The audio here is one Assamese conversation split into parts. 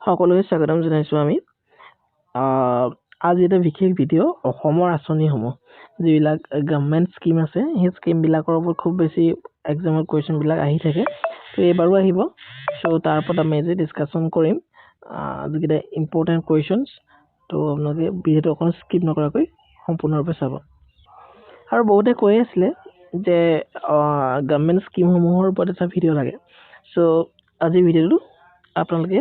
সকলোকে স্বাগতম জনাইছোঁ আমি আজি এটা বিশেষ ভিডিঅ' অসমৰ আঁচনিসমূহ যিবিলাক গভৰ্ণমেণ্ট স্কিম আছে সেই স্কিমবিলাকৰ ওপৰত খুব বেছি এক্সামৰ কুৱেশ্যনবিলাক আহি থাকে তো এইবাৰো আহিব চ' তাৰ ওপৰত আমি আজি ডিছকাশ্যন কৰিম যিকেইটা ইম্পৰ্টেণ্ট কুৱেশ্যনছ তো আপোনালোকে ভিডিঅ'টো অকণ স্কিপ নকৰাকৈ সম্পূৰ্ণৰূপে চাব আৰু বহুতে কৈ আছিলে যে গভৰ্ণমেণ্ট স্কিমসমূহৰ ওপৰত এটা ভিডিঅ' লাগে চ' আজি ভিডিঅ'টো আপোনালোকে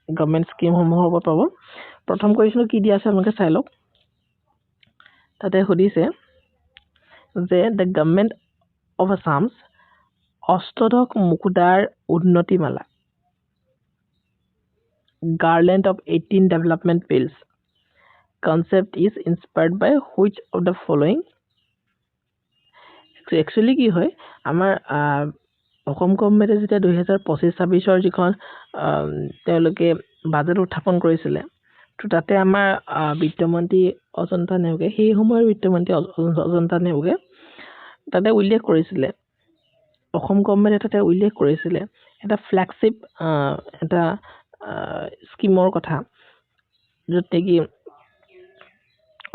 গভৰ্ণমেণ্ট স্কিমসমূহৰ ওপৰত পাব প্ৰথম কুৱেশ্যনটো কি দিয়া আছে আপোনালোকে চাই লওক তাতে সুধিছে যে দ্য গভৰ্ণমেণ্ট অফ আছামছ অষ্টদশ মুকুতাৰ উন্নতিমালা garland of 18 development pearls concept is inspired by which of the following actually কি হয় আমাৰ অসম গভৰ্ণমেণ্টে যেতিয়া 2025-26 যিখন তেওঁলোকে বাজেট উত্থাপন কৰিছিলে তো তাতে আমাৰ বিত্তমন্ত্ৰী অজন্তা নেওগে সেই সময়ৰ বিত্তমন্ত্ৰী অজন্তা নেওগে তাতে উল্লেখ কৰিছিলে অসম গভৰ্ণমেণ্টে তাতে উল্লেখ কৰিছিলে এটা ফ্লেগশ্বিপ এটা স্কিমৰ কথা য'ত নেকি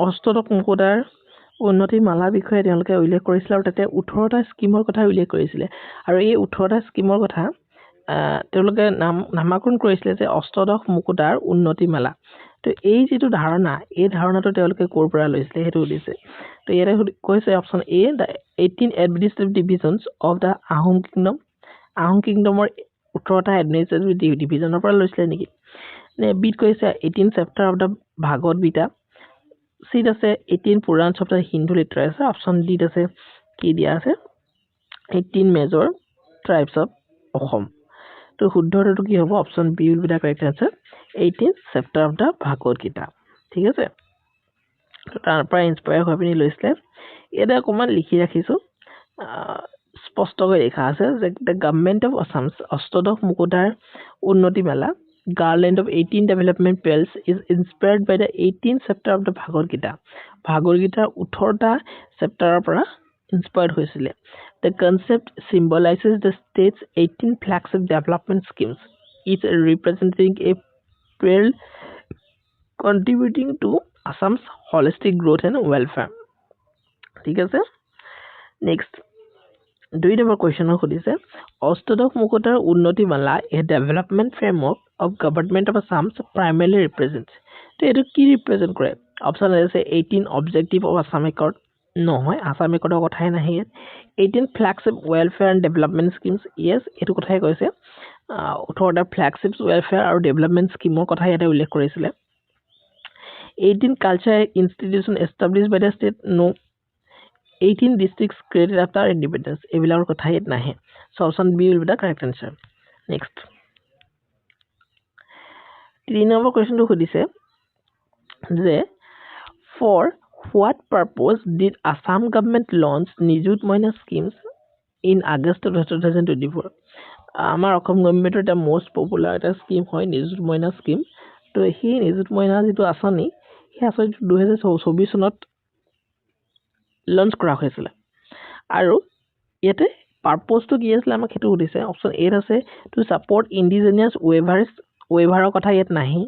অষ্টদশ মুকুতাৰ উন্নতি মালা বিষয়ে তেওঁলোকে উল্লেখ কৰিছিল আৰু তাতে 18টা স্কিমৰ কথা উল্লেখ কৰিছিলে আৰু এই 18টা স্কিমৰ কথা তেওঁলোকে নামাকৰণ কৰিছিলে যে অষ্টদশ মুকুতাৰ উন্নতি মালা তো এই যিটো ধাৰণা এই ধাৰণাটো তেওঁলোকে ক'ৰ পৰা লৈছিলে সেইটো সুধিছে তো ইয়াতে কৈছে option A the 18 administrative divisions of the Ahom কিংডমৰ 18টা এডমিনিষ্ট্ৰেটিভ ডিভিজনৰ পৰা লৈছিলে নেকি নে বিত কৈছে 18 chapter of the Bhagavad Gita চিত আছে 18 Puranas of the Hindu literature option ডিত আছে কি দিয়া আছে 18 মেজৰ ট্ৰাইবছ অফ অসম তো শুদ্ধটো কি হ'ব option B will be the correct answer 18 chapter of the Bhagavad Gita ঠিক আছে তো তাৰ পৰা ইনস্পায়াৰ হৈ পিনি লৈছিলে ইয়াতে অকণমান লিখি ৰাখিছোঁ স্পষ্টকৈ লিখা আছে যে দ্য গভৰ্ণমেণ্ট অফ আছামছ অষ্টদশ মুকুতাৰ উন্নতি মেলা garland of 18 development pearls is inspired by the 18 chapter of the Bhagavad গীতাৰ 18টা চেপ্টাৰৰ পৰা ইনস্পায়াৰ্ড হৈছিলে the concept symbolises the state's 18 flagship development schemes is representing a pearl contributing to Assam's holistic growth and welfare ঠিক আছে নেক্সট 2 নম্বৰ কুৱেশ্যনত সুধিছে অষ্টদশ মুকুতাৰ উন্নতি মালা a development framework of government of Assam's primarily represents তো এইটো কি ৰিপ্ৰেজেণ্ট কৰে অপশ্যন আছে 18 অবজেক্টিভ অফ আছাম একৰ্ড নহয় আছাম একৰ্ডৰ কথাই নাহে ইয়াত 18 flagship welfare and development schemes yes এইটো কথাই কৈছে 18টা ফ্লেগশ্বিপ ৱেলফেয়াৰ আৰু ডেভেলপমেণ্ট স্কিমৰ কথা ইয়াতে উল্লেখ কৰিছিলে 18 cultural institution establish by the state নো 18 districts created after independence এইবিলাকৰ কথা ইয়াত নাহে so option B will be the correct answer next 3 number কুৱেশ্যনটো সুধিছে যে for what purpose did Assam government launch Nijut Moina schemes in August 2024 আমাৰ অসম গভৰ্ণমেণ্টৰ এটা মোষ্ট পপুলাৰ এটা স্কিম হয় নিযুত মইনা স্কিম তো সেই নিযুত মইনা যিটো আঁচনি সেই আঁচনিটো 2024 চনত লঞ্চ কৰা হৈছিলে আৰু ইয়াতে পাৰপজটো কি আছিলে আমাক সেইটো সুধিছে অপশ্যন এ আছে টু ছাপৰ্ট ইণ্ডিজিনিয়াছ ৱেভাৰৰ কথা ইয়াত নাহে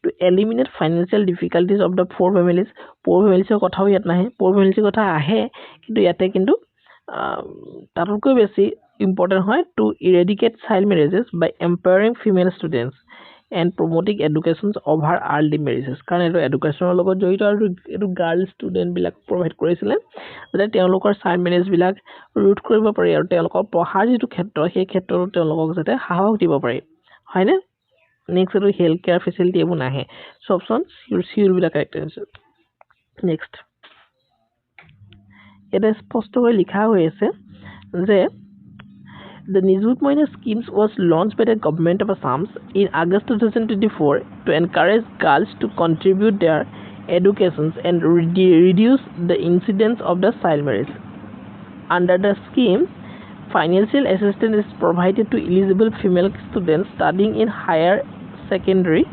to eliminate financial difficulties of the poor ফেমিলিছৰ কথাও ইয়াত নাহে প'ৰ ফেমিলিছৰ কথা আহে কিন্তু ইয়াতে কিন্তু তাতকৈ বেছি ইম্পৰ্টেণ্ট হয় to eradicate child marriages by empowering female students and promoting education over early marriages কাৰণ এইটো এডুকেশ্যনৰ লগত জড়িত আৰু এইটো গাৰ্ল ষ্টুডেণ্টবিলাক প্ৰভাইড কৰিছিলে যাতে তেওঁলোকৰ চাইল্ড মেৰেজবিলাক ৰোধ কৰিব পাৰি আৰু তেওঁলোকৰ পঢ়াৰ যিটো ক্ষেত্ৰ সেই ক্ষেত্ৰতো তেওঁলোকক যাতে সাহস দিব পাৰি হয়নে নেক্সট এইটো হেল্থ কেয়াৰ ফেচিলিটি এইবোৰ নাহে চ' অপশ্যন চিউৰবিলাক কাৰেক্ট আনচাৰ নেক্সট এটা স্পষ্টকৈ লিখা হৈ আছে যে The Nijut Moina schemes was launched by the government of Assam in August 2024 to encourage girls to contribute their educations and reduce the incidence of the child marriage. Under the scheme, financial assistance is provided to eligible female students studying in higher secondary,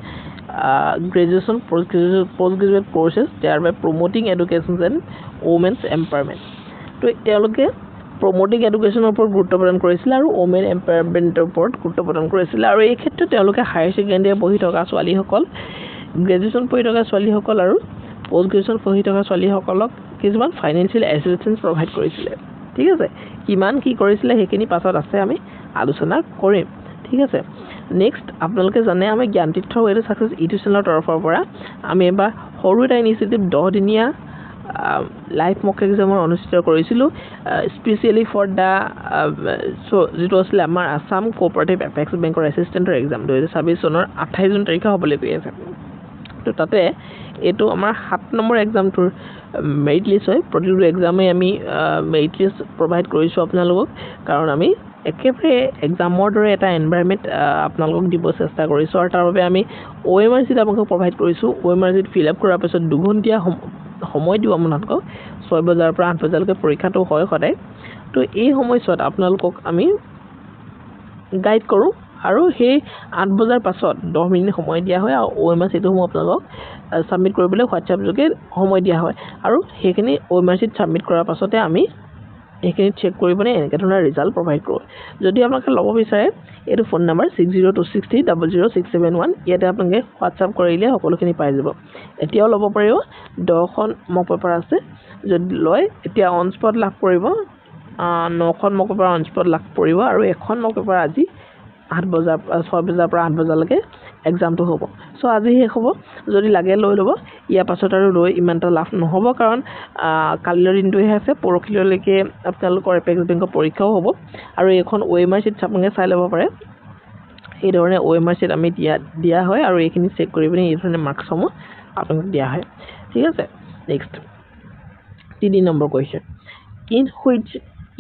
graduation, postgraduate courses, thereby promoting education and women's empowerment. So, তেওঁলোকে প্ৰমোটিং এডুকেশ্যনৰ ওপৰত গুৰুত্ব প্ৰদান কৰিছিলে আৰু ওমেন এম্পাৱাৰমেণ্টৰ ওপৰত গুৰুত্ব প্ৰদান কৰিছিলে আৰু এই ক্ষেত্ৰত তেওঁলোকে হায়াৰ ছেকেণ্ডেৰী পঢ়ি থকা ছোৱালীসকল গ্ৰেজুৱেশ্যন পঢ়ি থকা ছোৱালীসকল আৰু পষ্ট গ্ৰেজুৱেশ্যন পঢ়ি থকা ছোৱালীসকলক কিছুমান ফাইনেন্সিয়েল এছিষ্টেঞ্চ প্ৰভাইড কৰিছিলে ঠিক আছে কিমান কি কৰিছিলে সেইখিনি পাছত আছে আমি আলোচনা কৰিম ঠিক আছে নেক্সট আপোনালোকে জানে আমি জ্ঞানতীৰ্থ ৱেটো ছাকচেছ ইউটিউব চেনেলৰ তৰফৰ পৰা আমি এবাৰ সৰু এটা ইনিচিয়েটিভ 10 দিনীয়া লাইভ মক এক্সামৰ অনুষ্ঠিত কৰিছিলোঁ স্পেচিয়েলি ফৰ দ্য যিটো আছিলে আমাৰ আছাম কোঅপাৰেটিভ এপেক্স বেংকৰ এছিষ্টেণ্টৰ এক্সাম 2026 চনৰ 28 জুন তাৰিখে হ'বলৈ গৈ আছে তো তাতে এইটো আমাৰ 7 নম্বৰ এক্সামটোৰ মেৰিট লিষ্ট হয় প্ৰতিটো এক্সামে আমি মেৰিট লিষ্ট প্ৰভাইড কৰিছোঁ আপোনালোকক কাৰণ আমি একেবাৰে এক্সামৰ দৰে এটা এনভাইৰনমেণ্ট আপোনালোকক দিব চেষ্টা কৰিছোঁ আৰু তাৰ বাবে আমি OMR চিট আপোনালোকক প্ৰভাইড কৰিছোঁ OMR চিট ফিল আপ কৰাৰ পিছত দুঘণ্টীয়া সময় দিব আপোনালোকক 6 বজাৰ পৰা 8 বজালৈকে পৰীক্ষাটো হয় সদায় তো এই সময়ছোৱাত আপোনালোকক আমি গাইড কৰোঁ আৰু সেই 8 বজাৰ পাছত 10 মিনিট সময় দিয়া হয় আৰু OMR চিটসমূহ আপোনালোকক ছাবমিট কৰিবলৈ হোৱাটছআপ যোগে সময় দিয়া হয় আৰু সেইখিনি OMR চিট ছাবমিট কৰাৰ পাছতে আমি এইখিনি চেক কৰি পিনে এনেকৈ ধৰণৰ ৰিজাল্ট প্ৰভাইড কৰোঁ যদি আপোনালোকে ল'ব বিচাৰে এইটো ফোন নম্বৰ 6026300671 ইয়াতে আপোনালোকে হোৱাটছআপ কৰিলে সকলোখিনি পাই যাব এতিয়াও ল'ব পাৰিব 10খন মক পেপাৰ আছে যদি লয় এতিয়া অন স্পট লাভ কৰিব 9খন মক পেপাৰ অন স্পট লাভ কৰিব আৰু এখন মক পেপাৰ আজি 6 বজাৰ পৰা 8 বজালৈকে এক্সামটো হ'ব সো আজি শেষ হ'ব যদি লাগে লৈ ল'ব ইয়াৰ পাছত আৰু লৈ ইমানটা লাভ নহ'ব কাৰণ কালিৰ দিনটোহে আছে পৰখিলৈকে আপোনালোকৰ এপেক্স বেংকৰ পৰীক্ষাও হ'ব আৰু এইখন OMR চিট আপোনালোকে চাই ল'ব পাৰে এই ধৰণে OMR চিট আমি দিয়া হয় আৰু এইখিনি চেক কৰি পিনে এই ধৰণে মাৰ্কছসমূহ আপোনালোকক দিয়া হয় ঠিক আছে next 3 number question in which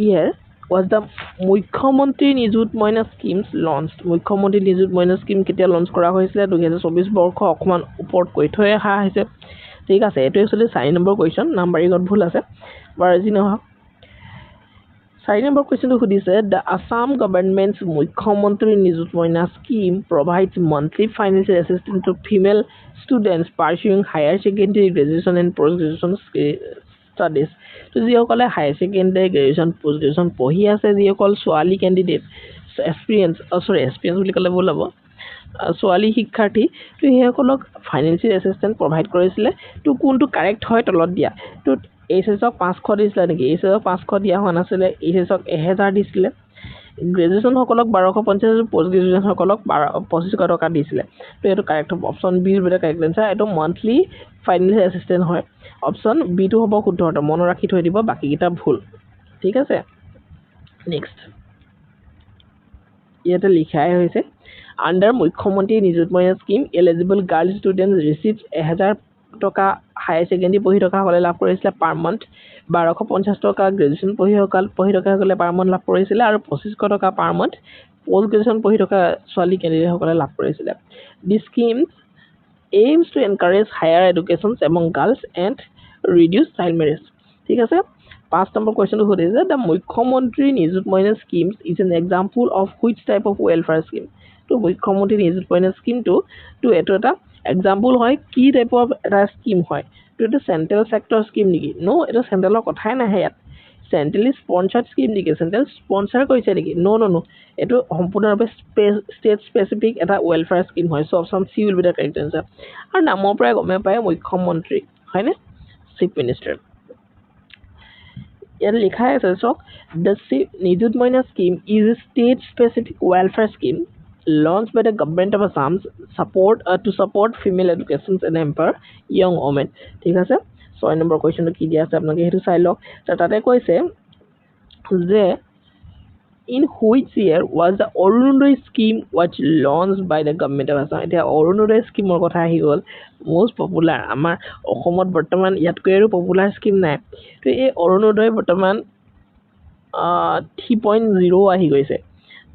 year was the মুখ্যমন্ত্ৰী নিযুত মইনা স্কিমছ লঞ্চড মুখ্যমন্ত্ৰী নিযুত মইনা স্কিম কেতিয়া লঞ্চ কৰা হৈছিলে 2024 বৰ্ষ অকমান ওপৰত কৈ থৈ অহা হৈছে ঠিক আছে এইটো একচুৱেলি 4 নম্বৰ কুৱেশ্যন নাম্বাৰিঙত ভুল আছে বাৰু যি নহওক 4 নম্বৰ কুৱেশ্যনটো সুধিছে দ্য আছাম গভৰ্ণমেণ্টছ মুখ্যমন্ত্ৰী নিযুত Moina scheme provides monthly financial assistance to female students pursuing higher secondary graduation and post graduation studies তো যিসকলে higher secondary graduation post graduation পঢ়ি আছে যিসকল ছোৱালী কেণ্ডিডেট এক্সপিৰিয়েঞ্চ বুলি ক'লে ভুল হ'ব ছোৱালী শিক্ষাৰ্থী তো সেইসকলক ফাইনেন্সিয়েল এছিষ্টেঞ্চ প্ৰভাইড কৰিছিলে তো কোনটো কাৰেক্ট হয় তলত দিয়া তো এইচএছক 500 দিছিলে নেকি এইচএছক 500 দিয়া হোৱা নাছিলে এইচএছক 1000 দিছিলে গ্ৰেজুৱেশ্যনসকলক 1250 পোষ্ট গ্ৰেজুৱেশ্যনসকলক 2500 টকা দিছিলে তো এইটো কাৰেক্ট হ'ব অপশ্যন বি হৈছে কাৰেক্ট এনচাৰ এইটো মান্থলি ফাইনেন্সিয়েল এছিষ্টেঞ্চ হয় অপশ্যন বি টো হ'ব শুদ্ধ অৰ্থ মনত ৰাখি থৈ দিব বাকিকেইটা ভুল ঠিক আছে নেক্সট ইয়াতে লিখাই হৈছে আণ্ডাৰ মুখ্যমন্ত্ৰী নিযুত Moina scheme eligible girl student ৰিচিভছ 1000 টকা হায়াৰ ছেকেণ্ডেৰী পঢ়ি থকা হ'লে লাভ কৰিছিলে পাৰ মান্থ 1250 টকা গ্ৰেজুৱেশ্যন পঢ়ি থকা হ'লে পাৰ মান্থ লাভ কৰিছিলে আৰু 2500 টকা পাৰ মান্থ পষ্ট গ্ৰেজুৱেশ্যন পঢ়ি থকা ছোৱালী কেণ্ডিডেটসকলে লাভ কৰিছিলে দি scheme aims to encourage higher education among girls and reduce child marriage ঠিক আছে 5 নম্বৰ কোৱেশ্চনটো সুধিছে the মুখ্যমন্ত্ৰী নিযুত মইনা schemes is an example of which type of welfare scheme তো মুখ্যমন্ত্ৰী নিযুত মইনা স্কিম তো এটো এটা এক্সাম্পল হয় কি টাইপৰ এটা স্কিম হয় তো এটা চেন্ট্ৰেল সেক্টৰ স্কিম নেকি নো এটা চেন্ট্ৰেলৰ কথাই নাহে ইয়াত চেন্ট্ৰেলি স্পন্সৰ্ড স্কিম নেকি চেন্ট্ৰেল স্পন্সৰ কৰিছে নেকি নো এটো সম্পূৰ্ণৰূপে ষ্টেট স্পেচিফিক এটা ওয়েলফেয়াৰ স্কিম হয় so option C will be the correct answer আৰু নামৰ পৰাই গমে পায় মুখ্যমন্ত্ৰী হয়নে চিফ মিনিষ্টাৰ ইয়াত লিখা আছে চক the Nijut Moina scheme is a state specific welfare scheme launched by the government of Assam to support female education and empower young women ঠিক আছে 6 নম্বৰ কোৱেশ্চনটো কি দিয়া আছে আপোনালোকে হেতু চাই লওক তাতে কৈছে যে in which year was the Arunodaya scheme was launched by the government of Assam এতিয়া Arunodaya স্কিমৰ কথা আহি গ'ল most popular আমাৰ অসমত বৰ্তমান ইয়াতকৈ আৰু পপুলাৰ স্কিম নাই তো এই Arunodaya বৰ্তমান 3.0 আহি গৈছে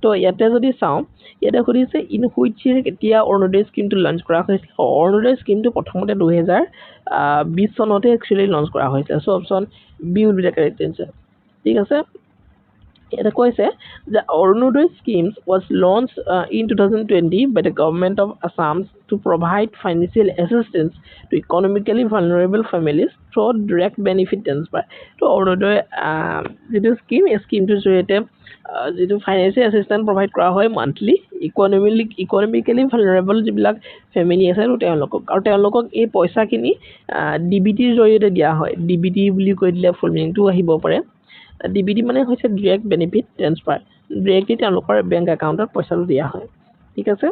তো ইয়াতে যদি চাওঁ ইয়াতে সুধিছে ইন হুইচ ইয়াৰ কেতিয়া অৰুণোদয় স্কিমটো লঞ্চ কৰা হৈছিল অৰুণোদয় স্কিমটো প্ৰথমতে 2020 চনতে একচুৱেলি লঞ্চ কৰা হৈছিল so option B will be the correct answer ঠিক আছে এটা কৈছে the Arunodaya schemes was launched in 2020 by the government of Assam to provide financial assistance to economically vulnerable families through direct benefit transfer. তো অৰুণোদয় যিটো স্কিম এই স্কিমটোৰ জৰিয়তে যিটো ফাইনেন্সিয়েল এছিষ্টেঞ্চ প্ৰভাইড কৰা হয় মান্থলি ইকনমিকেলি ভালনাৰেবল যিবিলাক ফেমিলি আছে তেওঁলোকক এই পইচাখিনি DBTৰ জৰিয়তে দিয়া হয় DBT বুলি কৈ দিলে ফুল মিনিংটো আহিব পাৰে DBT মানে হৈছে ডিৰেক্ট বেনিফিট ট্ৰান্সফাৰ ডিৰেক্টলি তেওঁলোকৰ বেংক একাউণ্টত পইচাটো দিয়া হয় ঠিক আছে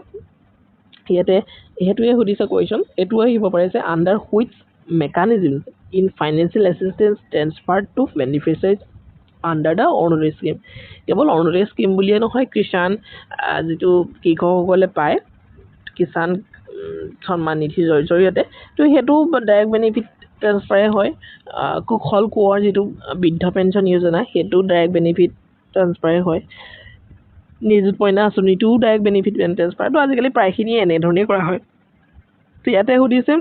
সেইটোৱে সুধিছে কুৱেশ্যন এইটো আহিব পাৰে যে under which mechanism in financial assistance transfer to beneficiaries under the Arunodoi scheme কেৱল অৰুণোদয় স্কিম বুলিয়ে নহয় কিষাণ যিটো কৃষকসকলে পায় কিষাণ সন্মান নিধিৰ জৰিয়তে তো সেইটো ডাইৰেক্ট বেনিফিট ট্ৰান্সফাৰে হয় কুশল কোঁৱৰ যিটো বৃদ্ধ পেঞ্চন যোজনা সেইটো ডাইৰেক্ট বেনিফিট ট্ৰান্সফাৰে হয় নিযুত মইনা আঁচনিটোও ডাইৰেক্ট বেনিফিট ট্ৰান্সফাৰ তো আজিকালি প্ৰায়খিনিয়ে এনেধৰণেই কৰা হয় তো ইয়াতে সুধিছে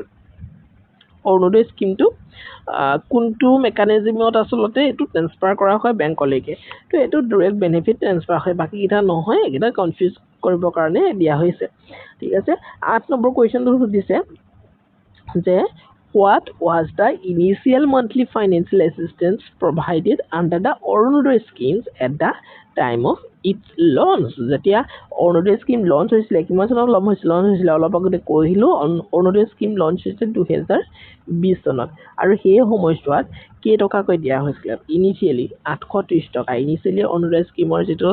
অৰুণোদয় স্কিমটো কোনটো মেকানিজমত আচলতে এইটো ট্ৰান্সফাৰ কৰা হয় বেংকলৈকে তো এইটো ডাইৰেক্ট বেনিফিট ট্ৰান্সফাৰ হয় বাকীকেইটা নহয় এইকেইটা কনফিউজ কৰিবৰ কাৰণে দিয়া হৈছে ঠিক আছে 8 নম্বৰ কুৱেশ্যনটো সুধিছে যে what was the initial monthly financial assistance provided under the Arunodaya schemes at the time of its launch যেতিয়া অৰুণোদয় স্কিম লঞ্চ হৈছিলে কিমান চনত লঞ্চ হৈছিলে অলপ আগতে কৈছিলোঁ অৰুণোদয় স্কিম লঞ্চ হৈছিলে 2020 চনত আৰু সেই সময়ছোৱাত কেইটকাকৈ দিয়া হৈছিলে ইনিচিয়েলি 830 টকা ইনিচিয়েলি অৰুণোদয় স্কিমৰ যিটো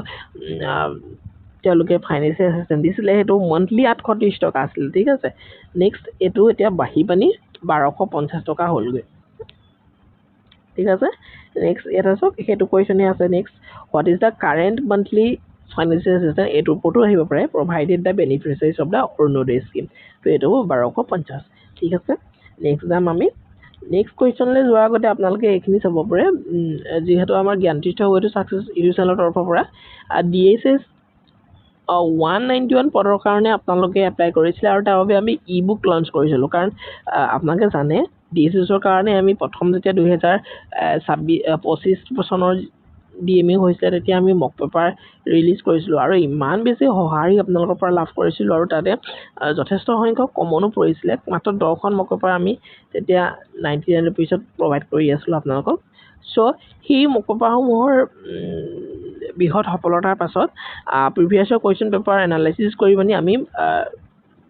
তেওঁলোকে ফাইনেন্সিয়েল এছিষ্টেঞ্চ দিছিলে সেইটো মান্থলি 830 টকা আছিল ঠিক আছে নেক্সট এইটো এতিয়া বাঢ়ি পানি 1250 টকা হ'লগৈ ঠিক আছে নেক্সট এটা চাওক সেইটো কুৱেশ্যনে আছে next what is the current monthly financial assistance এইটোৰ ওপৰতো আহিব পাৰে provided the beneficiaries of the Arunodoi scheme তো এইটো 1250 ঠিক আছে নেক্সট যাম আমি নেক্সট কুৱেশ্যনলৈ যোৱাৰ আগতে আপোনালোকে এইখিনি চাব পাৰে যিহেতু আমাৰ জ্ঞানতীৰ্থ ৱেটো ছাকচেছ ইউটিউব চেনেলৰ তৰফৰ পৰা DSS 191 পদৰ কাৰণে আপোনালোকে এপ্লাই কৰিছিলে আৰু তাৰ বাবে আমি ই বুক লঞ্চ কৰিছিলোঁ কাৰণ আপোনালোকে জানে DSSৰ কাৰণে আমি প্ৰথম যেতিয়া 2025 চনৰ DME হৈছিলে তেতিয়া আমি মক পেপাৰ ৰিলিজ কৰিছিলোঁ আৰু ইমান বেছি সঁহাৰি আপোনালোকৰ পৰা লাভ কৰিছিলোঁ আৰু তাতে যথেষ্ট সংখ্যক কমনো পৰিছিলে মাত্ৰ 10খন মক পেপাৰ আমি তেতিয়া 99 ৰুপিছত প্ৰভাইড কৰি আছিলোঁ আপোনালোকক চ' সেই মক পেপাৰসমূহৰ বৃহৎ সফলতাৰ পাছত প্ৰিভিয়াছৰ কুৱেশ্যন পেপাৰ এনালাইচিছ কৰি মানে আমি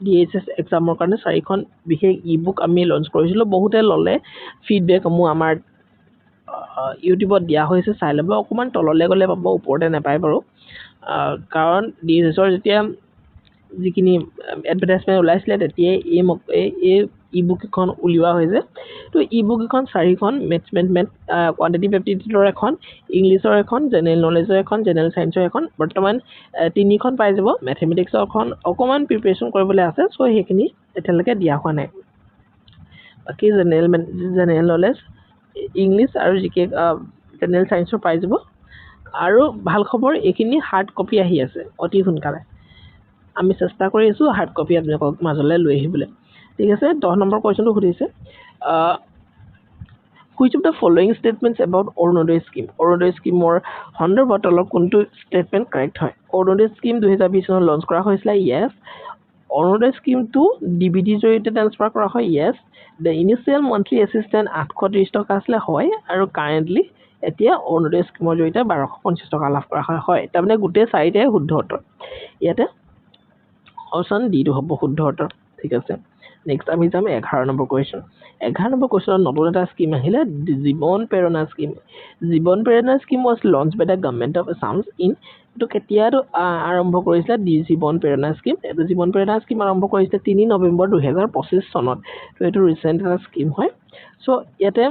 DSS এক্সামৰ কাৰণে 4খন বিশেষ ই বুক আমি লঞ্চ কৰিছিলোঁ বহুতে ল'লে ফিডবেকসমূহ আমাৰ ইউটিউবত দিয়া হৈছে চাই ল'ব অকণমান তললৈ গ'লে পাব ওপৰতে নাপায় বাৰু কাৰণ DSSৰ যেতিয়া যিখিনি এডভাৰটাইজমেণ্ট ওলাইছিলে তেতিয়াই এই ই বুক এখন উলিওৱা হৈছে তো ই বুক এখন 4খন মেথমেটিক্স কোৱান্টিটিভ এপ্টিটিউডৰ এখন ইংলিছৰ এখন জেনেৰেল নলেজৰ এখন জেনেৰেল ছায়েন্সৰ এখন বৰ্তমান 3খন পাই যাব মেথমেটিক্সৰ এখন অকণমান প্ৰিপেৰেশ্যন কৰিবলৈ আছে চ' সেইখিনি এতিয়ালৈকে দিয়া হোৱা নাই বাকী জেনেৰেল নলেজ ইংলিছ আৰু জিকে জেনেৰেল ছায়েন্সৰ পাই যাব আৰু ভাল খবৰ এইখিনি হাৰ্ড কপি আহি আছে অতি সোনকালে আমি চেষ্টা কৰি আছোঁ হাৰ্ড কপি আপোনালোকক মাজলৈ লৈ আহিবলৈ ঠিক আছে 10 নম্বৰ কুৱেশ্যনটো সুধিছে which of the following statements about Arunodoi scheme Arunodoi স্কিমৰ সন্দৰ্ভত অলপ কোনটো ষ্টেটমেণ্ট কাৰেক্ট হয় অৰুণোদয় স্কিম 2020 চনত লঞ্চ কৰা হৈছিলে য়েছ অৰুণোদয় স্কিমটো DBTৰ জৰিয়তে ট্ৰান্সফাৰ কৰা হয় য়েছ দ্য ইনিচিয়েল মান্থলি এছিষ্টেঞ্চ 830 টকা আছিলে হয় আৰু কাৰেণ্টলি এতিয়া অৰুণোদয় স্কিমৰ জৰিয়তে 1250 টকা লাভ কৰা হয় তাৰমানে গোটেই 4টাই শুদ্ধ উত্তৰ ইয়াতে অপশ্যন ডিটো হ'ব শুদ্ধ উত্তৰ ঠিক আছে নেক্সট আমি যাম 11 নম্বৰ কুৱেশ্যন 11 নম্বৰ কুৱেশ্যনত নতুন এটা স্কিম আহিলে Jiban Prerana scheme was launch by the government of Assam in এইটো কেতিয়াতো আৰম্ভ কৰিছিলে জীৱন প্ৰেৰণা স্কিম এইটো জীৱন প্ৰেৰণা স্কিম আৰম্ভ কৰিছিলে 3 নৱেম্বৰ 2025 চনত তো এইটো ৰিচেণ্ট এটা স্কিম হয় চ' ইয়াতে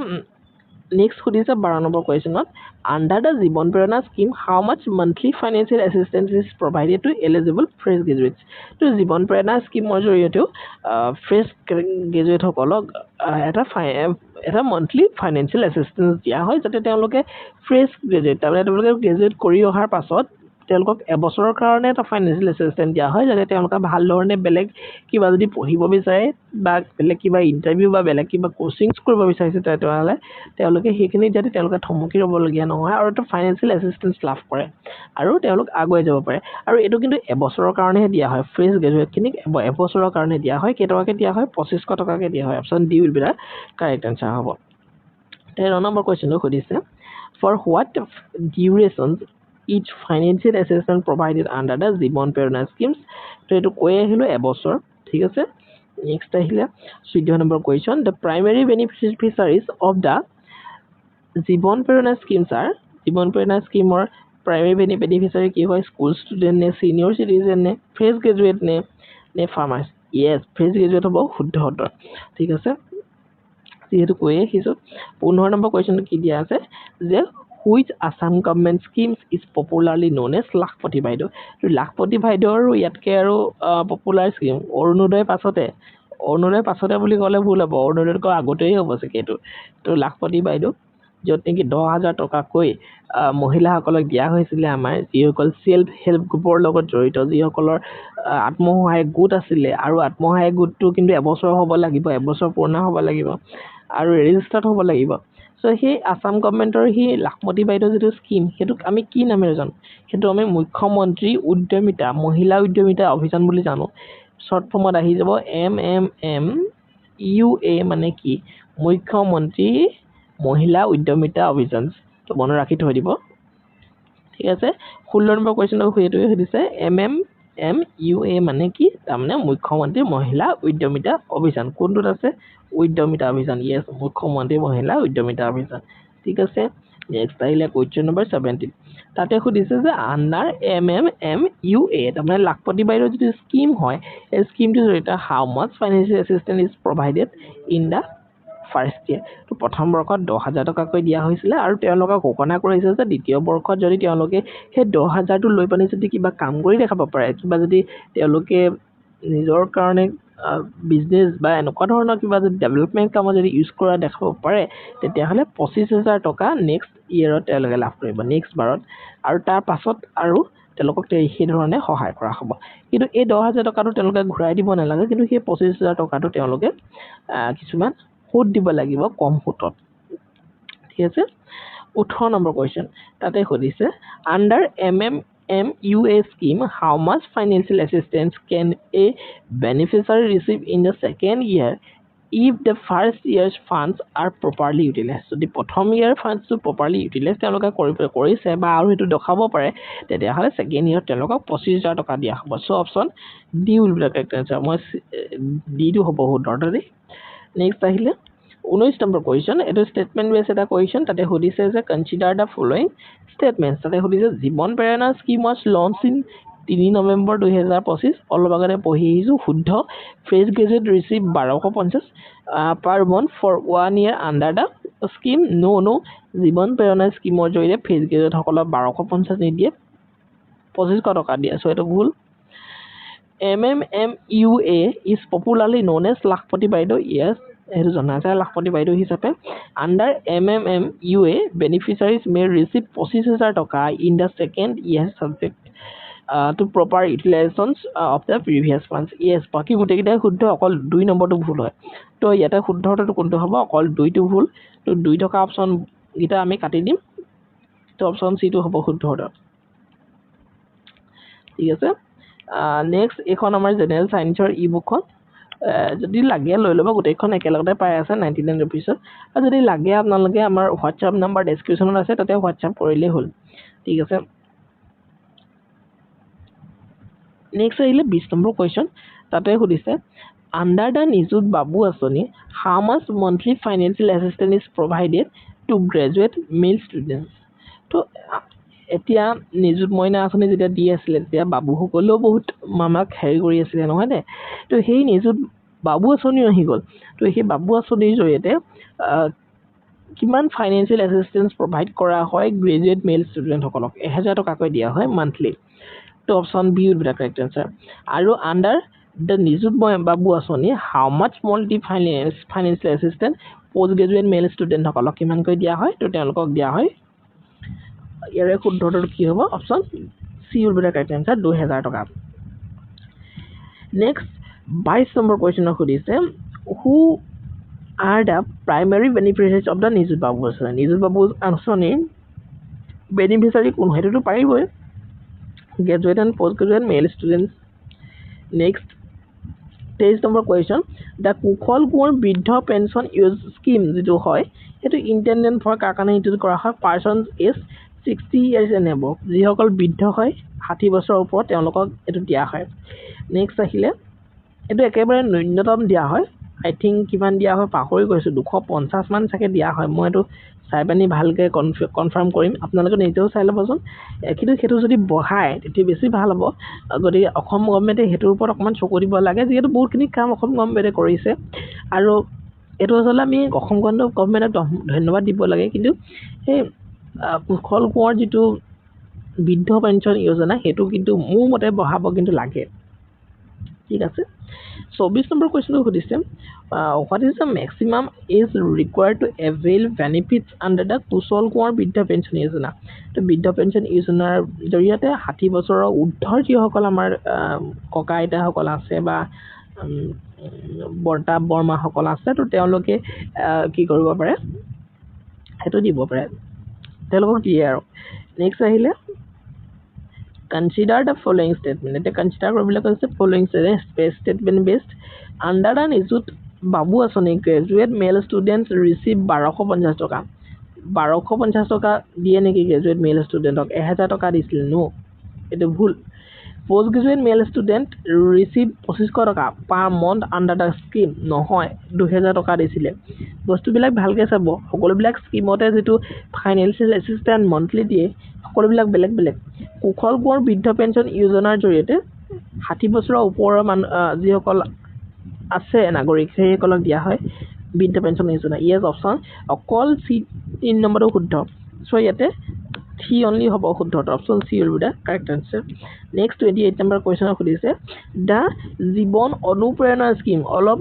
নেক্সট সুধিছে 12 number কুৱেশ্যনত under the Jiban Prerana scheme how much monthly financial assistance is provided to eligible fresh graduates তো জীৱন প্ৰেৰণা স্কিমৰ জৰিয়তেও ফ্ৰেছ গ্ৰেজুৱেটসকলক এটা মান্থলি ফাইনেন্সিয়েল এছিষ্টেঞ্চ দিয়া হয় যাতে তেওঁলোকে ফ্ৰেছ গ্ৰেজুৱেট তাৰমানে তেওঁলোকে গ্ৰেজুৱেট কৰি অহাৰ পাছত তেওঁলোকক এবছৰৰ কাৰণে এটা ফাইনেন্সিয়েল এছিষ্টেণ্ট দিয়া হয় যাতে তেওঁলোকে ভাল ধৰণে বেলেগ কিবা যদি পঢ়িব বিচাৰে বা বেলেগ কিবা ইণ্টাৰভিউ বা বেলেগ কিবা কোচিংছ কৰিব বিচাৰিছে তেতিয়াহ'লে তেওঁলোকে সেইখিনি যাতে তেওঁলোকে থমকি ৰ'বলগীয়া নহয় আৰু এটা ফাইনেন্সিয়েল এছিষ্টেন্স লাভ কৰে আৰু তেওঁলোক আগুৱাই যাব পাৰে আৰু এইটো কিন্তু এবছৰৰ কাৰণেহে দিয়া হয় ফ্ৰেছ গ্ৰেজুৱেটখিনিক এবছৰৰ কাৰণে দিয়া হয় কেইটকাকৈ দিয়া হয় 2500 টকাকৈ দিয়া হয় option D will be the correct answer হ'ব 13 নম্বৰ কুৱেশ্যনটো সুধিছে for what duration each financial assistance provided under the জীৱন প্ৰেৰণা schemes তো এইটো কৈ আহিলো এবছৰ ঠিক আছে নেক্সট আহিলে 14 number question the primary beneficiaries of the জীৱন প্ৰেৰণা schemes are জীৱন প্ৰেৰণা স্কিমৰ প্ৰাইমেৰী বেনিফিচিয়াৰী কি হয় স্কুল ষ্টুডেণ্ট নে সিনিয়ৰ সিটিজেন নে ফ্ৰেছ গ্ৰেজুৱেট নে ফাৰ্মাৰ্ছ ইয়েছ ফ্ৰেছ গ্ৰেজুৱেট হ'ব শুদ্ধ উত্তৰ ঠিক আছে যেহেতু কৈ আহিছোঁ 15 নম্বৰ কুৱেশ্যনটো কি দিয়া আছে যে which Assam government schemes is popularly known as লাখপতি বাইদেউ তো লাখপতি বাইদেউ আৰু ইয়াতকে আৰু পপুলাৰ স্কিম অৰুণোদয় পাছতে বুলি ক'লে ভুল হ'ব অৰুণোদয়তকৈ আগতেই হ'ব চাগে এইটো তো লাখপতি বাইদেউ য'ত নেকি 10,000 টকাকৈ মহিলাসকলক দিয়া হৈছিলে আমাৰ যিসকল সেল্ফ হেল্প গ্ৰুপৰ লগত জড়িত যিসকলৰ আত্মসহায়ক গোট আছিলে আৰু আত্মসহায়ক গোটটো কিন্তু এবছৰ হ'ব লাগিব এবছৰ পূৰ্ণ হ'ব লাগিব আৰু ৰেজিষ্টাৰ্ড হ'ব লাগিব সো সেই আসাম গভৰ্ণমেণ্টৰ সেই লাখপতি বাইদেউ যিটো স্কিম সেইটোক আমি কি নামেৰে জানো সেইটো আমি মুখ্যমন্ত্ৰী উদ্যমিতা মহিলা উদ্যমিতা অভিযান বুলি জানো শৰ্ট ফৰ্মত আহি যাব MMMUA মানে কি মুখ্যমন্ত্ৰী মহিলা উদ্যমিতা অভিযান তো মনত ৰাখি থৈ দিব ঠিক আছে 16 নম্বৰ কুৱেশ্যনটো সেইটোৱে সুধিছে MMMUA মানে কি তাৰমানে মুখ্যমন্ত্ৰী মহিলা উদ্যমিতা অভিযান কোনটোত আছে উদ্যমিতা অভিযান ইয়েস মুখ্যমন্ত্ৰী মহিলা উদ্যমিতা অভিযান ঠিক আছে নেক্সট আহিলে কুৱেশ্যন নম্বৰ 17 তাতে সুধিছে যে আন্ডাৰ MMMUA তাৰমানে লাখপতি বাইদেউ যিটো স্কিম হয় এই স্কিমটোৰ জৰিয়তে how much financial assistance is provided in the first year তো প্ৰথম বৰ্ষত 10,000 টকাকৈ দিয়া হৈছিলে আৰু তেওঁলোকক ঘোষণা কৰিছে যে দ্বিতীয় বৰ্ষত যদি তেওঁলোকে সেই 10,000টো লৈ পানি যদি কিবা কাম কৰি দেখাব পাৰে কিবা যদি তেওঁলোকে নিজৰ কাৰণে বিজনেছ বা এনেকুৱা ধৰণৰ কিবা যদি ডেভেলপমেণ্ট কামত যদি ইউজ কৰা দেখাব পাৰে তেতিয়াহ'লে 25,000 টকা নেক্সট ইয়েৰত তেওঁলোকে লাভ কৰিব নেক্সট বাৰত আৰু তাৰ পাছত আৰু তেওঁলোকক সেই ধৰণে সহায় কৰা হ'ব কিন্তু এই 10,000 টকাটো তেওঁলোকে ঘূৰাই দিব নালাগে কিন্তু সেই 25,000 টকাটো তেওঁলোকে কিছুমান সুদ দিব লাগিব কম সুতত ঠিক আছে 18 নম্বৰ কুৱেশ্যন তাতে সুধিছে under MMMUA scheme how much financial assistance can a beneficiary receive in the second year if the first year's funds are properly utilized যদি প্ৰথম ইয়াৰ ফাণ্ডছটো প্ৰপাৰলি ইউটিলাইজ তেওঁলোকে কৰিছে বা আৰু সেইটো দেখাব পাৰে তেতিয়াহ'লে ছেকেণ্ড ইয়াৰত তেওঁলোকক 25,000 টকা দিয়া হ'ব so' option D will be the correct answer মই ডিটো হ'ব শুদ্ধ দেই নেক্সট আহিলে 19 নম্বৰ কুৱেশ্যন এইটো ষ্টেটমেণ্ট বেছ এটা কুৱেশ্যন তাতে সুধিছে যে কনচিডাৰ দ্য ফলোইং ষ্টেটমেণ্টছ তাতে সুধিছে Jiban Prerana scheme was launch in 3 November 2025 অলপ আগতে পঢ়ি আহিছোঁ শুদ্ধ fresh graduate receive 1250 per month for 1 year under the scheme no' Jiban Prerana স্কিমৰ জৰিয়তে ফ্ৰেছ গ্ৰেজুৱেটসকলক 1250 নিদিয়ে 2500 টকা দিয়ে চ' এইটো ভুল MMMUA is popularly known as লাখপতি বাইদেউ ইয়েছ সেইটো জনা যায় লাখপতি বাইদেউ হিচাপে under MMMUA beneficiaries may receive 25,000 টকা in the second year subject to proper utilisations of the previous funds yes বাকী গোটেইকেইটাই শুদ্ধ অকল 2 নম্বৰটো ভুল হয় তো ইয়াতে শুদ্ধটো কোনটো হ'ব অকল 2টো ভুল তো 2 থকা অপশ্যনকেইটা আমি কাটি দিম তো অপশ্যন চিটো হ'ব শুদ্ধ ঠিক আছে নেক্সট এইখন আমাৰ জেনেৰেল সায়েন্সৰ ই বুকখন যদি লাগে লৈ ল'ব গোটেইখন একেলগতে পাই আছে 99 ৰুপিছত আৰু যদি লাগে আপোনালোকে আমাৰ হোৱাটছআপ নাম্বাৰ ডেছক্ৰিপশ্যনত আছে তাতে হোৱাটছআপ কৰিলেই হ'ল ঠিক আছে নেক্সট আহিলে 20 নম্বৰ কুৱেশ্যন তাতে সুধিছে আণ্ডাৰ দ্য নিযুত বাবু আঁচনি how much monthly financial assistance is provided to graduate male students তো এতিয়া নিযুত মইনা আঁচনি যেতিয়া দি আছিলে তেতিয়া বাবুসকলেও বহুত মামাক হেৰি কৰি আছিলে নহয়নে তো সেই নিযুত বাবু আঁচনিও আহি গ'ল তো সেই বাবু আঁচনিৰ জৰিয়তে কিমান ফাইনেন্সিয়েল এছিষ্টেন্স প্ৰভাইড কৰা হয় গ্ৰেজুৱেট মেল ষ্টুডেণ্টসকলক 1,000 টকাকৈ দিয়া হয় মান্থলি তো option B will be the correct answer আৰু আণ্ডাৰ দ্য নিযুত বাবু আঁচনি হাউ মাছ মাল্টি financial assistance post graduate male ষ্টুডেণ্টসকলক কিমানকৈ দিয়া হয় তো তেওঁলোকক দিয়া হয় ইয়াৰে শুদ্ধটো কি হ'ব option C will be the correct answer 2000 টকা next 22 number question সুধিছে who are the primary beneficiaries of the Nijut Babu আঁচনি Nijut Babu আঁচনি beneficiary কোন হয় এটাতো পাৰিবই graduate and postgraduate male students next 23 number question the Kushal Konwar বৃদ্ধ পেঞ্চন ইউজ স্কিম যেটো হয় এটো ইন্টেন্ডেন্ট ফৰ কাকানে ইটো কৰা হয় পাৰ্সনস ইজ 60 years and above যিসকল বৃদ্ধ হয় 60 বছৰৰ ওপৰত তেওঁলোকক এটো দিয়া হয় নেক্সট আহিলে এটো একেবাৰে ন্যূনতম দিয়া হয় আই থিংক কিমান দিয়া হয় পাহৰি গৈছো 250 মান চাগে দিয়া হয় মই এটো চাইবানি ভালকে কনফার্ম কৰিম আপোনালোকে নিজেও চাই লবচোন কিন্তু হেতু যদি বহাই তেতিয়া বেছি ভাল হ'ব গতি অসম গভৰ্ণমেণ্টে হেতুৰ ওপৰত অকমান চকু দিব লাগে যেহেতু বহুতখিনি কাম অসম গভৰ্ণমেণ্টে কৰিছে আৰু এটো আসলে আমি অসম গভৰ্ণমেণ্টক ধন্যবাদ দিব লাগে কিন্তু এই কুশল কোঁৱৰ যেটো বৃদ্ধ পেঞ্চন যোজনা হেতু কিন্তু মোৰ মতে বহাব কিন্তু লাগে ঠিক আছে 24 নম্বৰ কোৱেশ্চন সুধিছে what is the maximum age required to avail benefits under the Kushal Konwar বৃদ্ধ পেঞ্চন যোজনা তো বৃদ্ধ পেঞ্চন যোজনাৰ জৰিয়তে 60 বছৰৰ ঊৰ্ধ্বৰ যিসকল আমাৰ ককা আইতা সকল আছে বা বৰ্তা বৰ্মা সকল আছে তো তেওঁলোকে কি কৰিব পাৰে হেতু দিব পাৰে তেওঁলোকক দিয়ে আৰু নেক্সট আহিলে consider the following statement এটা consider কৰিবলৈ কৈছে following statement based under the Nijut Babu আঁচনি graduate male students receive 1250 টকা 1250 টকা দিয়ে নেকি graduate male studentক 1000 টকা দিছিল নো এটা ভুল post graduate male student receive 2500 টকা per month under the scheme নহয় 2000 টকা দিছিলে বস্তুবিলাক ভালকে চাব সকলোবিলাক স্কিমতে যেটো ফাইনান্সিয়াল অ্যাসিস্ট্যান্ট মন্থলি দিয়ে সকলোবিলাক বেলেগ বেলেগ কুশল কোঁৱৰ বৃদ্ধ পেঞ্চন যোজনাৰ জৰিয়তে 60 বছৰৰ ওপৰৰ যিসকল আছে নাগৰিক সেইসকলক দিয়া হয় বৃদ্ধ পেঞ্চন যোজনা ইয়েস অপচন অকল সি 3 নম্বৰটো শুদ্ধ সো ইয়াতে সি অনলি হ'ব শুদ্ধ option C will be the correct answer next 28 number question সুধিছে দা জীৱন অনুপ্ৰেৰণা স্কিম অলপ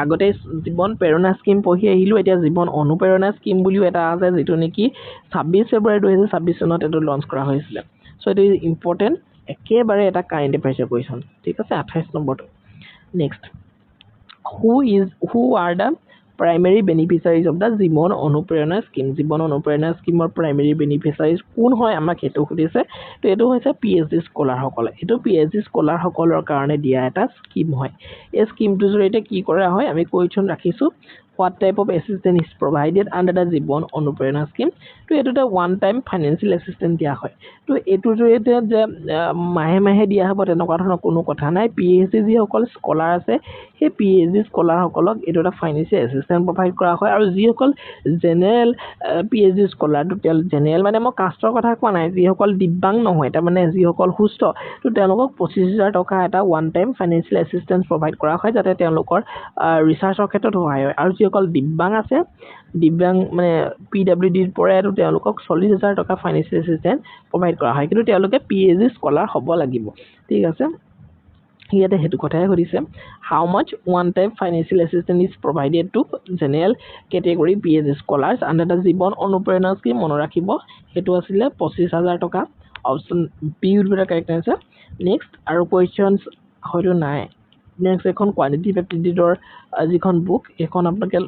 আগতে জীৱন প্ৰেৰণা স্কিম পঢ়ি আহিলো এতিয়া জীৱন অনুপ্ৰেৰণা স্কিম বুলিও এটা আছে যেটো নেকি 26 ফেব্ৰুৱাৰী 2026 চনত এটো লঞ্চ কৰা হৈছিল সো ইট ইজ ইম্পৰ্টেন্ট একেবাৰে এটা কাৰেন্ট এফেয়াৰ্স কোৱেশ্চন ঠিক আছে 28 নম্বৰটো next who are the primary beneficiaries of the জীৱন অনুপ্ৰেৰণা স্কিম জীৱন অনুপ্ৰেৰণা স্কিমৰ primary beneficiaries কোন হয় আমাক হেতু সুধিছে তো এটো হৈছে PhD স্কলাৰ সকল এটো PhD স্কলাৰ সকলৰ কাৰণে দিয়া এটা স্কিম হয় এই স্কিমটো জৰিয়তে কি কৰা হয় আমি কোৱেশ্চন ৰাখিছো what type of assistance is provided under the জীৱন অনুপ্ৰেৰণা স্কিম তো এটোটা ওয়ান টাইম ফাইনান্সিয়াল অ্যাসিস্ট্যান্ট দিয়া হয় তো এটো জৰিয়তে যে মাহে মাহে দিয়া হ'ব তেনেকুৱা ধৰণৰ কোনো কথা নাই PhD যি সকল স্কলাৰ আছে সেই PhD স্কলাৰ সকলক এটোটা ফাইনান্সিয়াল অ্যাসিস্ট্যান্ট প্ৰভাইড কৰা হয় আৰু যি সকল জেনাৰেল PhD স্কলাৰ তো তেল জেনাৰেল মানে মই কাষ্টৰ কথা কোৱা নাই যি সকল দিব্যাং নহয় তাৰ মানে যি সকল সুস্থ তো তেওঁলোকক 25000 টকা এটা one time financial assistant provide কৰা হয় যাতে তেওঁলোকৰ ৰিসাৰ্চৰ ক্ষেত্ৰত সহায় হয় আৰু যিসকল দিব্যাং আছে দিব্যাং মানে PWD ৰ পৰা আৰু তেওঁলোকক 40000 টকা ফাইনান্সিয়াল অ্যাসিস্ট্যান্ট প্ৰভাইড কৰা হয় কিন্তু তেওঁলোকে PhD স্কলাৰ হ'ব লাগিব ঠিক আছে ইয়াতে হেতু কথাই সুধিছে how much one time financial assistance is provided to general category PhD scholars under the জীৱন অনুপ্ৰেৰণা স্কিম মনত ৰাখিব হেতু আছিল 25000 টকা option B will be the correct answer next আৰু কোৱেশ্চনস হয়তো নাই নেক্সট এখন কোৱান্টিটিভ এপ্টিটিউডৰ যিখন বুক এখন আপোনালোকে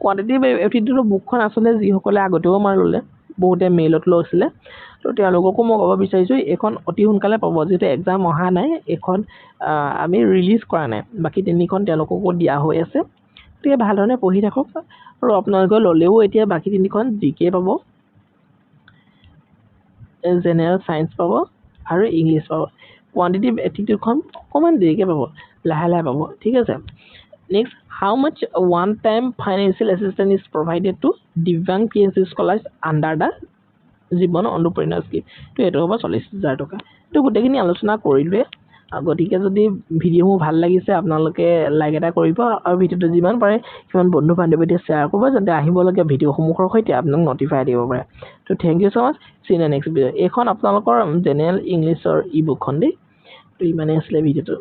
কোৱান্টিটিভ এপ্টিটিউডৰ বুকখন আসলে যি সকলে আগতেও আমাৰ ললে বহুতে মেইলত লৈছিলে তো তেওঁলোককো মই ক'ব বিচাৰিছো এখন অতি সোনকালে পাব যেতে এক্সাম অহা নাই এখন আমি ৰিলিজ কৰা নাই বাকি তিনিখন তেওঁলোককো দিয়া হৈ আছে তেতিয়া ভালধৰণে পঢ়ি থাকক আৰু আপোনালোকে ললেও এতিয়া বাকি তিনিখন জিকে পাব জেনাৰেল সায়েন্স পাব আৰু ইংলিশ পাব কোৱান্টিটিভ এপ্টিটিউডখন অকমান দেৰিকে পাব লাহে লাহে পাব ঠিক আছে next how much one time financial assistance is provided to divyang PhD scholars under the জীৱন অনুপ্ৰেৰণা স্কিম তো এটো হ'ব 40000 টকা তো গোটেইখিনি আলোচনা কৰিলে গতিকে যদি ভিডিওটো ভাল লাগিছে আপোনালোকে লাইক এটা কৰিব আৰু ভিডিওটো যিমান পাৰে কিমান বন্ধু বান্ধৱীতে শেয়াৰ কৰিব যাতে আহিবলগীয়া ভিডিওসমূহৰ সৈতে আপোনাক নটিফাই দিব পাৰে তো thank you so much see in next video এখন আপোনালোকৰ জেনাৰেল ইংলিছৰ ই বুকখন দেই তো ইমানে আছিল ভিডিওটো